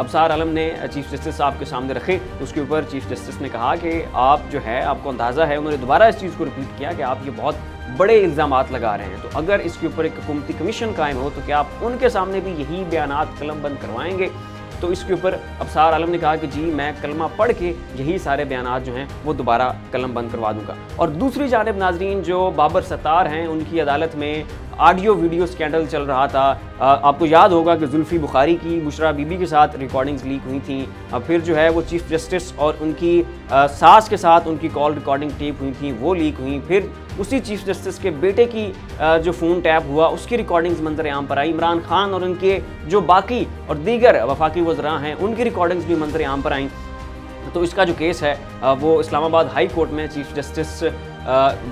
ابصار عالم نے chief justice صاحب کے سامنے رکھے، اس کے اوپر چیف جسٹس نے کہا کہ آپ جو ہے آپ کو اندازہ ہے، انہوں نے دوبارہ اس چیز کو ریپیٹ کیا کہ آپ یہ بہت بڑے الزامات لگا رہے ہیں، تو اگر اس کے اوپر ایک حکومتی کمیشن قائم ہو تو کیا آپ ان کے سامنے بھی یہی بیانات قلم بند کروائیں گے؟ تو اس کے اوپر ابصار عالم نے کہا کہ جی میں کلمہ پڑھ کے یہی سارے بیانات جو ہیں وہ دوبارہ قلم بند کروا دوں گا۔ اور دوسری جانب ناظرین، جو بابر ستار ہیں، ان کی عدالت میں آڈیو ویڈیو سکینڈل چل رہا تھا۔ آپ کو یاد ہوگا کہ زلفی بخاری کی بشرا بی بی کے ساتھ ریکارڈنگز لیک ہوئی تھیں، پھر جو ہے وہ چیف جسٹس اور ان کی ساس کے ساتھ ان کی کال ریکارڈنگ ٹیپ ہوئی تھیں، وہ لیک ہوئیں، پھر اسی چیف جسٹس کے بیٹے کی جو فون ٹیپ ہوا اس کی ریکارڈنگز منظر عام پر آئی، عمران خان اور ان کے جو باقی اور دیگر وفاقی وزراء ہیں ان کی ریکارڈنگز بھی منظر عام پر آئیں۔ تو اس کا جو کیس ہے وہ اسلام آباد ہائی کورٹ میں چیف جسٹس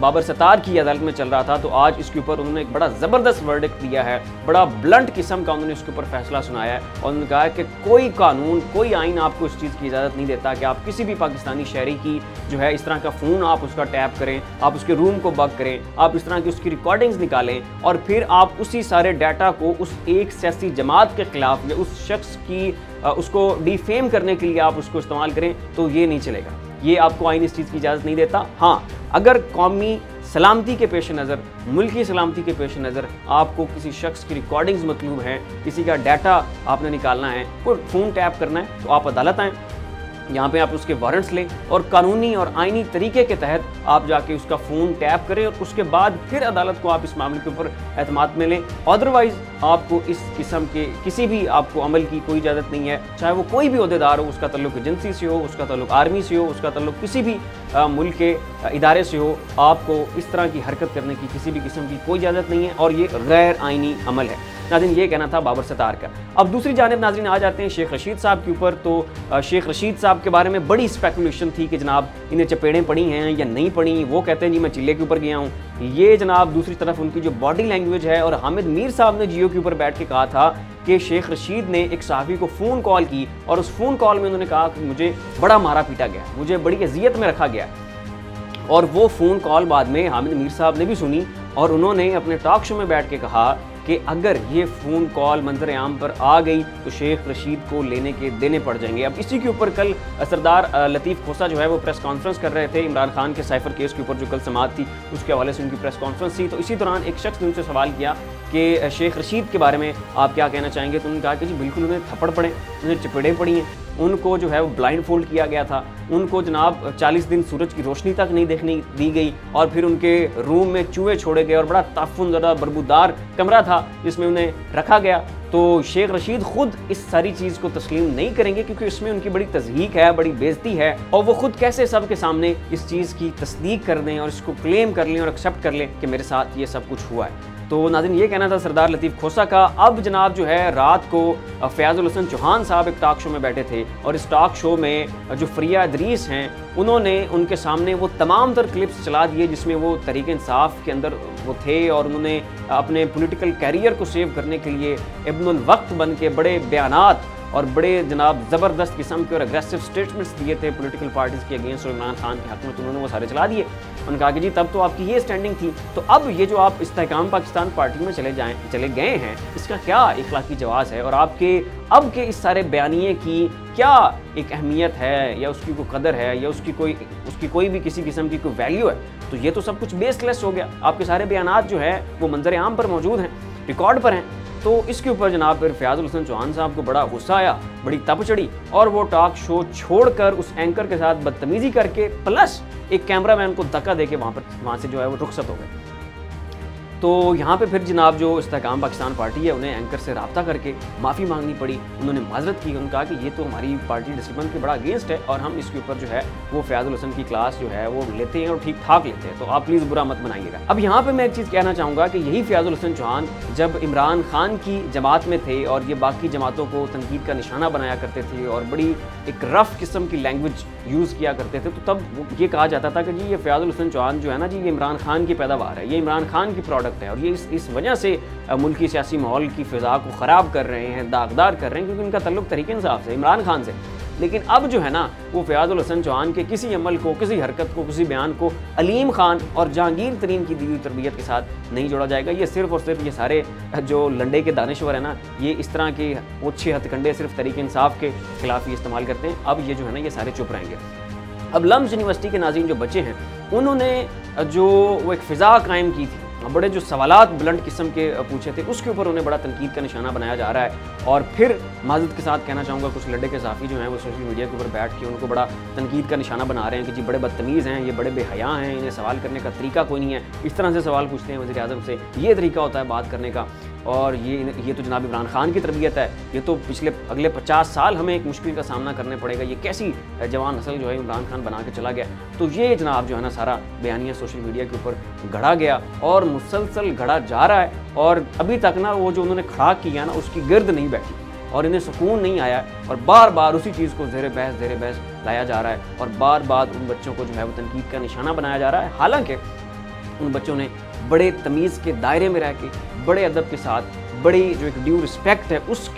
بابر ستار کی عدالت میں چل رہا تھا، تو آج اس کے اوپر انہوں نے ایک بڑا زبردست ورڈکٹ دیا ہے، بڑا بلنٹ قسم کا انہوں نے اس کے اوپر فیصلہ سنایا ہے، اور انہوں نے کہا کہ کوئی قانون، کوئی آئین آپ کو اس چیز کی اجازت نہیں دیتا کہ آپ کسی بھی پاکستانی شہری کی جو ہے اس طرح کا فون آپ اس کا ٹیپ کریں، آپ اس کے روم کو بگ کریں، آپ اس طرح کی اس کی ریکارڈنگز نکالیں اور پھر آپ اسی سارے ڈیٹا کو اس ایک سیاسی جماعت کے خلاف یا اس شخص کی اس کو ڈیفیم کرنے کے لیے آپ اس کو استعمال کریں، تو یہ نہیں چلے گا، یہ آپ کو آئین اس چیز کی اجازت نہیں دیتا۔ ہاں، اگر قومی سلامتی کے پیش نظر، ملکی سلامتی کے پیش نظر آپ کو کسی شخص کی ریکارڈنگز مطلوب ہیں، کسی کا ڈیٹا آپ نے نکالنا ہے، کوئی فون ٹیپ کرنا ہے، تو آپ عدالت آئیں، یہاں پہ آپ اس کے وارنٹس لیں اور قانونی اور آئینی طریقے کے تحت آپ جا کے اس کا فون ٹیپ کریں، اور اس کے بعد پھر عدالت کو آپ اس معاملے کے اوپر اعتماد میں لیں۔ ادروائز آپ کو اس قسم کے کسی بھی آپ کو عمل کی کوئی اجازت نہیں ہے، چاہے وہ کوئی بھی عہدیدار ہو، اس کا تعلق ایجنسی سے ہو، اس کا تعلق آرمی سے ہو، اس کا تعلق کسی بھی ملک کے ادارے سے ہو، آپ کو اس طرح کی حرکت کرنے کی کسی بھی قسم کی کوئی اجازت نہیں ہے، اور یہ غیر آئینی عمل ہے۔ ناظرین، یہ کہنا تھا بابر ستار کا۔ اب دوسری جانب ناظرین آ جاتے ہیں شیخ رشید صاحب کے اوپر۔ تو شیخ رشید صاحب کے بارے میں بڑی اسپیکولیشن تھی کہ جناب انہیں چپیڑیں پڑی ہیں یا نہیں پڑی، وہ کہتے ہیں جی میں چلے کے اوپر گیا ہوں، یہ جناب دوسری طرف ان کی جو باڈی لینگویج ہے، اور حامد میر صاحب نے جیو کے اوپر بیٹھ کے کہا تھا کہ شیخ رشید نے ایک صحافی کو فون کال کی، اور اس فون کال میں انہوں نے کہا کہ مجھے بڑا مارا پیٹا گیا، مجھے بڑی اذیت میں رکھا گیا، اور وہ فون کال بعد میں حامد میر صاحب نے بھی سنی، اور انہوں نے اپنے ٹاک شو میں بیٹھ کے کہا کہ اگر یہ فون کال منظر عام پر آ گئی تو شیخ رشید کو لینے کے دینے پڑ جائیں گے۔ اب اسی کے اوپر کل سردار لطیف کھوسہ جو ہے وہ پریس کانفرنس کر رہے تھے، عمران خان کے سائفر کیس کے اوپر جو کل سماعت تھی اس کے حوالے سے ان کی پریس کانفرنس تھی، تو اسی دوران ایک شخص نے ان سے سوال کیا کہ شیخ رشید کے بارے میں آپ کیا کہنا چاہیں گے، تو انہوں نے کہا کہ جی بالکل انہیں تھپڑ پڑے، انہیں چپیڑیں پڑی ہیں، ان کو جو ہے وہ بلائنڈ فولڈ کیا گیا تھا، ان کو جناب 40 دن سورج کی روشنی تک نہیں دیکھنے دی گئی، اور پھر ان کے روم میں چوہے چھوڑے گئے، اور بڑا تعفن زدہ بربودار کمرہ تھا جس میں انہیں رکھا گیا۔ تو شیخ رشید خود اس ساری چیز کو تسلیم نہیں کریں گے، کیونکہ اس میں ان کی بڑی تضحیق ہے، بڑی بےزتی ہے، اور وہ خود کیسے سب کے سامنے اس چیز کی تصدیق کر دیں اور اس کو کلیم کر لیں اور ایکسیپٹ کر لیں کہ میرے ساتھ یہ سب کچھ ہوا ہے۔ تو ناظرین، یہ کہنا تھا سردار لطیف کھوسہ کا۔ اب جناب جو ہے رات کو فیاض الحسن چوہان صاحب ایک ٹاک شو میں بیٹھے تھے، اور اس ٹاک شو میں جو فریہ ادریس ہیں انہوں نے ان کے سامنے وہ تمام تر کلپس چلا دیے جس میں وہ تحریک انصاف کے اندر وہ تھے، اور انہوں نے اپنے پولیٹیکل کیریئر کو سیو کرنے کے لیے ابن الوقت بن کے بڑے بیانات اور بڑے جناب زبردست قسم کے اور اگریسو سٹیٹمنٹس دیے تھے پولیٹیکل پارٹیز کے اگینسٹ اور عمران خان کے حق میں، تو انہوں نے وہ سارے چلا دیے۔ انہوں نے کہا کہ جی تب تو آپ کی یہ اسٹینڈنگ تھی، تو اب یہ جو آپ استحکام پاکستان پارٹی میں چلے گئے ہیں، اس کا کیا اخلاقی جواز ہے، اور آپ کے اب کے اس سارے بیانیے کی کیا ایک اہمیت ہے، یا اس کی کوئی قدر ہے، یا اس کی کوئی بھی کسی قسم کی کوئی ویلیو ہے؟ تو یہ تو سب کچھ بیس لیس ہو گیا، آپ کے سارے بیانات جو ہے وہ منظر عام پر موجود ہیں، ریکارڈ پر ہیں۔ تو اس کے اوپر جناب پھر فیاض الحسن چوہان صاحب کو بڑا غصہ آیا، بڑی تپ چڑھی، اور وہ ٹاک شو چھوڑ کر اس اینکر کے ساتھ بدتمیزی کر کے پلس ایک کیمرہ مین کو دھکا دے کے وہاں سے جو ہے وہ رخصت ہو گئے۔ تو یہاں پہ پھر جناب جو استحکام پاکستان پارٹی ہے انہیں اینکر سے رابطہ کر کے معافی مانگنی پڑی، انہوں نے معذرت کی، انہوں نے کہا کہ یہ تو ہماری پارٹی ڈسپلن کے بڑا اگینسٹ ہے، اور ہم اس کے اوپر جو ہے وہ فیاض الحسن کی کلاس جو ہے وہ لیتے ہیں اور ٹھیک ٹھاک لیتے ہیں، تو آپ پلیز برا مت بنائیے گا۔ اب یہاں پہ میں ایک چیز کہنا چاہوں گا کہ یہی فیاض الحسن چوہان جب عمران خان کی جماعت میں تھے اور یہ باقی جماعتوں کو تنقید کا نشانہ بنایا کرتے تھے اور بڑی ایک رف قسم کی لینگویج یوز کیا کرتے تھے، تو تب یہ کہا جاتا تھا کہ جی یہ فیاض الحسن چوہان جو ہے نا جی یہ عمران خان کی پیداوار ہے، یہ عمران خان کی پروڈکٹ ہے، اور یہ اس وجہ سے ملکی سیاسی ماحول کی فضا کو خراب کر رہے ہیں، داغدار کر رہے ہیں، کیونکہ ان کا تعلق تحریک انصاف سے، عمران خان سے۔ لیکن اب جو ہے نا وہ فیاض الحسن چوہان کے کسی عمل کو، کسی حرکت کو، کسی بیان کو علیم خان اور جہانگیر ترین کی دی ہوئی تربیت کے ساتھ نہیں جوڑا جائے گا۔ یہ صرف اور صرف یہ سارے جو لنڈے کے دانشور ہیں نا، یہ اس طرح کے اوچھے ہتھ کنڈے صرف تحریک انصاف کے خلاف ہی استعمال کرتے ہیں۔ اب یہ جو ہے نا یہ سارے چپ رہیں گے۔ اب لمز یونیورسٹی کے ناظرین جو بچے ہیں انہوں نے جو وہ ایک فضا قائم کی تھی، بڑے جو سوالات بلند قسم کے پوچھے تھے، اس کے اوپر انہیں بڑا تنقید کا نشانہ بنایا جا رہا ہے۔ اور پھر معذرت کے ساتھ کہنا چاہوں گا کچھ لنڈے کے صحافی جو ہیں وہ سوشل میڈیا کے اوپر بیٹھ کے ان کو بڑا تنقید کا نشانہ بنا رہے ہیں کہ جی بڑے بدتمیز ہیں، یہ بڑے بے حیا ہیں، انہیں سوال کرنے کا طریقہ کوئی نہیں ہے، اس طرح سے سوال پوچھتے ہیں وزیر اعظم سے، یہ طریقہ ہوتا ہے بات کرنے کا۔ اور یہ تو جناب عمران خان کی تربیت ہے، یہ تو اگلے 50 سال ہمیں ایک مشکل کا سامنا کرنا پڑے گا، یہ کیسی جوان نسل جو ہے عمران خان بنا کے چلا گیا۔ تو یہ جناب جو ہے نا سارا بیانیہ سوشل میڈیا کے اوپر گھڑا گیا اور مسلسل گھڑا جا رہا ہے، اور ابھی تک نا وہ جو انہوں نے کھڑا کیا نا اس کی گرد نہیں بیٹھی اور انہیں سکون نہیں آیا، اور بار بار اسی چیز کو زیر بحث لایا جا رہا ہے، اور بار بار ان بچوں کو جو ہے وہ تنقید کا نشانہ بنایا جا رہا ہے۔ حالانکہ ان بچوں نے بڑے تمیز کے دائرے میں رہ کے، بڑے ادب کے ساتھ، بڑی جو ایک ڈیو رسپیکٹ ہے اس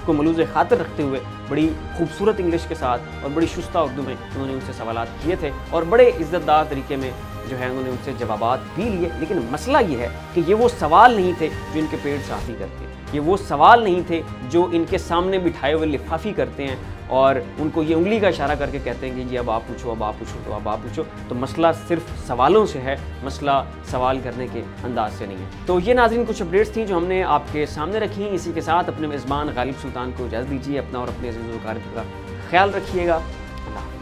کو ملوز خاطر رکھتے ہوئے بڑی خوبصورت انگلش کے ساتھ اور بڑی شستہ اردو میں انہوں نے ان سے سوالات کیے تھے، اور بڑے عزت دار طریقے میں جو ہے انہوں نے ان سے جوابات بھی لیے۔ لیکن مسئلہ یہ ہے کہ یہ وہ سوال نہیں تھے جو ان کے پیٹ صافی کرتے، یہ وہ سوال نہیں تھے جو ان کے سامنے بٹھائے ہوئے لفافی کرتے ہیں اور ان کو یہ انگلی کا اشارہ کر کے کہتے ہیں کہ جی اب آپ پوچھو، اب آپ پوچھو، تو اب آپ پوچھو۔ تو مسئلہ صرف سوالوں سے ہے، مسئلہ سوال کرنے کے انداز سے نہیں ہے۔ تو یہ ناظرین کچھ اپڈیٹس تھیں جو ہم نے آپ کے سامنے رکھی۔ اسی کے ساتھ اپنے میزبان غالب سلطان کو اجازت دیجیے، اپنا اور اپنے عزیز و اقارب کا خیال رکھیے گا۔ اللہ حافظ۔